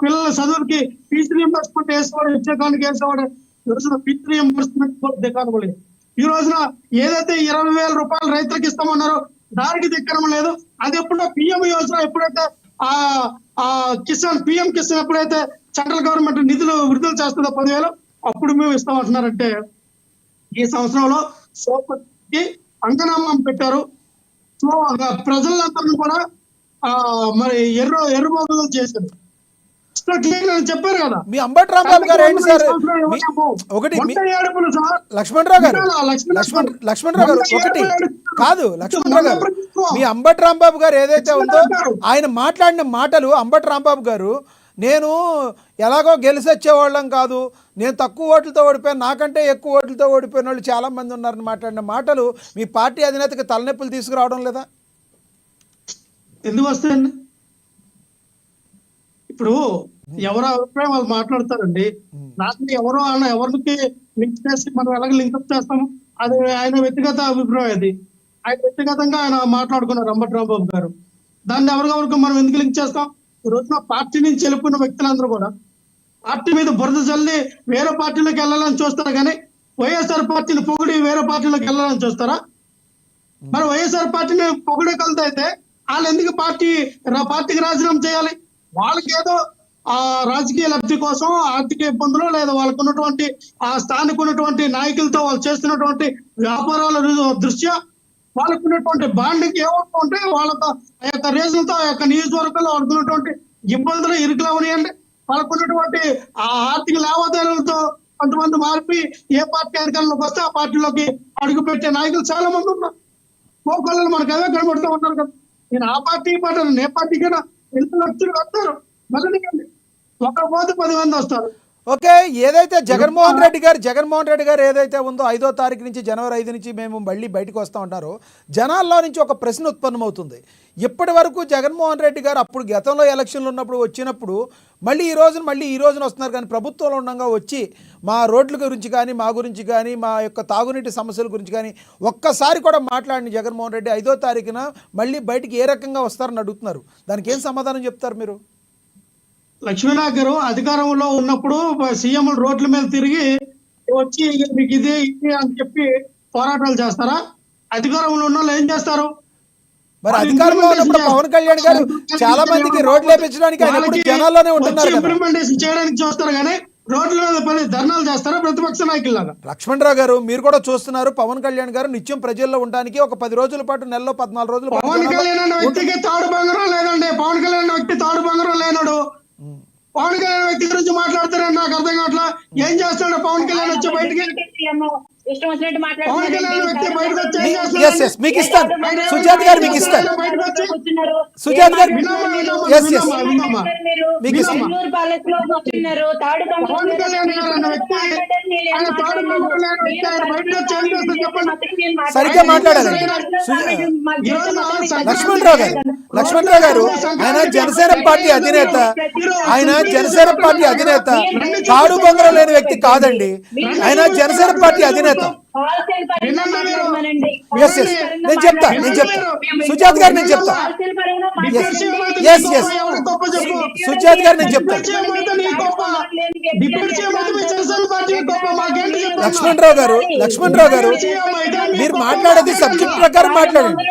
పిల్లల చదువుకి fee reimbursement వేసేవాడు, ఇచ్చేకానికి వేసేవాడు. ఈ రోజున ఫీజు రీఎంబర్స్మెంట్ దిక్కాలి. ఈ రోజున ఏదైతే 20,000 రూపాయలు రైతులకు ఇస్తామన్నారో దానికి దిక్కడం లేదు. అది ఎప్పుడో పిఎం యోజన ఎప్పుడైతే పిఎం కిసాన్ ఎప్పుడైతే సెంట్రల్ గవర్నమెంట్ నిధులు విడుదల చేస్తుందో 10,000 అప్పుడు మేము ఇస్తామంటున్నారంటే ఈ సంవత్సరంలో సోపతికి అంగనామం పెట్టారు. సో ప్రజలందరినీ కూడా మరి ఎర్రబోగులు చేశారు. చెప్పారు కదా. మీ అంబటి రాంబాబు గారు ఏంటి సార్ ఒకటి లక్ష్మణరావు గారు ఒకటి కాదు లక్ష్మణరావు గారు మీ అంబటి రాంబాబు గారు ఏదైతే ఉందో ఆయన మాట్లాడిన మాటలు అంబటి రాంబాబు గారు నేను ఎలాగో గెలిచి వచ్చేవాళ్ళం కాదు, నేను తక్కువ ఓట్లతో ఓడిపోయాను, నాకంటే ఎక్కువ ఓట్లతో ఓడిపోయిన వాళ్ళు చాలా మంది ఉన్నారని మాట్లాడిన మాటలు మీ పార్టీ అధినేతకి తలనొప్పులు తీసుకురావడం లేదా? ఎందుకు వస్తాయండి? ఇప్పుడు ఎవరు అభిప్రాయం వాళ్ళు మాట్లాడతారండి. నాకు ఎవరికి లింక్ చేసి మనం ఎలాగ లింకప్ చేస్తాము అది ఆయన వ్యక్తిగత అభిప్రాయం. అది ఆయన వ్యక్తిగతంగా ఆయన మాట్లాడుకున్నారు అంబటి రాంబాబు గారు. దాన్ని ఎవరికెవరికి మనం ఎందుకు లింక్ చేస్తాం? ఈ రోజున పార్టీ నుంచి వెళ్ళిపోయిన వ్యక్తులందరూ కూడా పార్టీ మీద బురద చల్లి వేరే పార్టీలోకి వెళ్ళాలని చూస్తారు, కానీ వైఎస్ఆర్ పార్టీని పొగిడి వేరే పార్టీలోకి వెళ్ళాలని చూస్తారా? మరి వైఎస్ఆర్ పార్టీని పొగిడే కలితే వాళ్ళు ఎందుకు పార్టీకి రాజీనామా చేయాలి? వాళ్ళకి ఏదో రాజకీయ లబ్ధి కోసం ఆర్థిక ఇబ్బందులు లేదా వాళ్ళకు ఉన్నటువంటి స్థానిక ఉన్నటువంటి నాయకులతో వాళ్ళు చేస్తున్నటువంటి వ్యాపారాల దృష్ట్యా వాళ్ళకు ఉన్నటువంటి బాండింగ్ ఏమవుతుంటే వాళ్ళతో ఆ యొక్క రీజన్తో ఆ యొక్క నియోజకవర్గంలో వాళ్ళకు ఉన్నటువంటి ఇబ్బందులు ఇరుకులు అవనియండి. వాళ్ళకు ఉన్నటువంటి ఆర్థిక లావాదేవీలతో కొంతమంది మార్పి ఏ పార్టీ అధికారంలోకి వస్తే ఆ పార్టీలోకి అడుగు పెట్టే నాయకులు చాలా మంది ఉన్నారు. పోకళ్ళు మనకు అవే కనబడుతూ ఉన్నారు కదా. నేను ఆ పార్టీ ఏ పార్టీకైనా ఎంత లక్షలు వస్తారు, మళ్ళీ ఒకరు పోతే 10 మంది వస్తారు. ఓకే, ఏదైతే జగన్మోహన్ రెడ్డి గారు ఏదైతే ఉందో 5వ తారీఖు నుంచి జనవరి 5 నుంచి మేము మళ్ళీ బయటకు వస్తూ ఉంటారో జనాల్లో నుంచి ఒక ప్రశ్న ఉత్పన్నమవుతుంది. ఇప్పటి వరకు జగన్మోహన్ రెడ్డి గారు అప్పుడు గతంలో ఎలక్షన్లు ఉన్నప్పుడు వచ్చినప్పుడు మళ్ళీ ఈ రోజున వస్తున్నారు, కానీ ప్రభుత్వంలో ఉండగా వచ్చి మా రోడ్ల గురించి కానీ మా గురించి కానీ మా యొక్క తాగునీటి సమస్యల గురించి కానీ ఒక్కసారి కూడా మాట్లాడిన జగన్మోహన్ రెడ్డి 5వ తారీఖున మళ్ళీ బయటికి ఏ రకంగా వస్తారని అడుగుతున్నారు. దానికి ఏం సమాధానం చెప్తారు మీరు? లక్ష్మీనాథ్ గారు అధికారంలో ఉన్నప్పుడు సీఎం రోడ్ల మీద తిరిగి వచ్చి మీకు ఇది అని చెప్పి పోరాటాలు చేస్తారా? అధికారంలో ఉన్న వాళ్ళు ఏం చేస్తారు? మరి అధికారంలో ఉన్నప్పుడు పవన్ కళ్యాణ్ గారు చాలా మందికి రోడ్లు వేపించడానికి జనాల్లోనే ఉంటున్నారు, ఇంప్లిమెంటేషన్ చేయడానికి చూస్తారు, కానీ రోడ్ల మీద ధర్నాలు చేస్తారా ప్రతిపక్ష నాయకుల్లాగా? లక్ష్మణరావు గారు మీరు కూడా చూస్తున్నారు, పవన్ కళ్యాణ్ గారు నిత్యం ప్రజల్లో ఉండడానికి ఒక 10 రోజుల పాటు నెలలో 14 రోజులు పవన్ కళ్యాణ్ అనే వ్యక్తికి తాడు బంగారం లేదండి. పవన్ కళ్యాణ్ అనే వ్యక్తి తాడు బంగారం లేనాడు. పవన్ కళ్యాణ్ వ్యక్తి గురించి మాట్లాడతారని నాకు అర్థం కావట్లా. ఏం చేస్తాడు పవన్ కళ్యాణ్ వచ్చి బయటికి? పవన్ కళ్యాణ్ వ్యక్తి బయటకు వచ్చి ఏం చేస్తాడు? మీకు ఇస్తాను సుజాత్ గారు, మీకు ఇస్తాను సుజాత్ గారు, మీకు ఇస్తాను. పవన్ కళ్యాణ్ గారు అన్న వ్యక్తి ఆయన తాడు బంగారం లేని వ్యక్తి ఆయన బయటకు వచ్చి ఏం చేస్తాడు చెప్పండి. సరిగ్గా మాట్లాడాలండి లక్ష్మణరావు గారు ఆయన జనసేన పార్టీ అధినేత తాడు బొంగరం లేని వ్యక్తి కాదండి. ఆయన జనసేన పార్టీ అధినేత. నేను చెప్తా సుజాత్ గారు, నేను చెప్తా సుజాత్ గారు, నేను చెప్తా. లక్ష్మణరావు గారు మీరు మాట్లాడేది సబ్జెక్ట్ ప్రకారం మాట్లాడండి.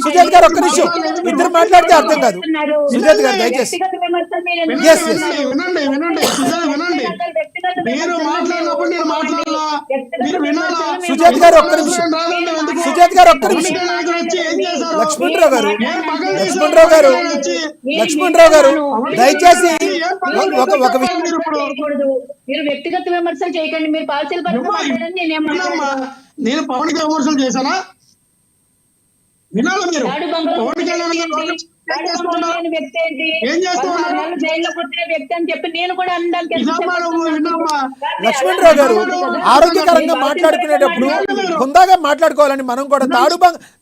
సుజాత్ గారు ఒక్క నిమిషం, ఇద్దరు మాట్లాడితే అర్థం కాదు. సుజాత్ గారు దయచేసి సుజాత్ గారు ఒక్క నిమిషం, లక్ష్మణరావు గారు దయచేసి ఒక మీరు వ్యక్తిగత విమర్శలు చేయకండి. మీరు పార్సల్ నేను పవన్ కి విమర్శలు చేశానా? వినాలి మీరు. పవన్ కళ్యాణ్ లక్ష్మణరావు గారు ఆరోగ్యకరంగా మాట్లాడుకునేటప్పుడు హుందాగా మాట్లాడుకోవాలని మనం కూడా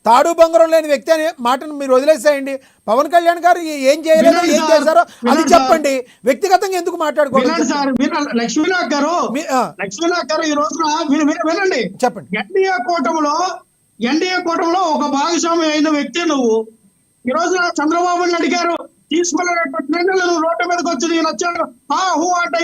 తాడు బంగారం లేని వ్యక్తి అనే మాటను మీరు వదిలేసేయండి. పవన్ కళ్యాణ్ గారు ఏం చేయలేదు, ఏం చేశారో అది చెప్పండి. వ్యక్తిగతంగా ఎందుకు మాట్లాడుకోవాలి? లక్ష్మీనాథ్ గారు ఈ రోజున వినండి, చెప్పండి. ఎన్డీఏ కూటమిలో ఒక భాగస్వామి అయిన వ్యక్తి నువ్వు. ఈ రోజు చంద్రబాబు నాయుడు గారు తీసుకున్నటువంటి నిర్ణయాలు రోడ్డు మీదకి వచ్చి నేను వచ్చాను హూ అంటే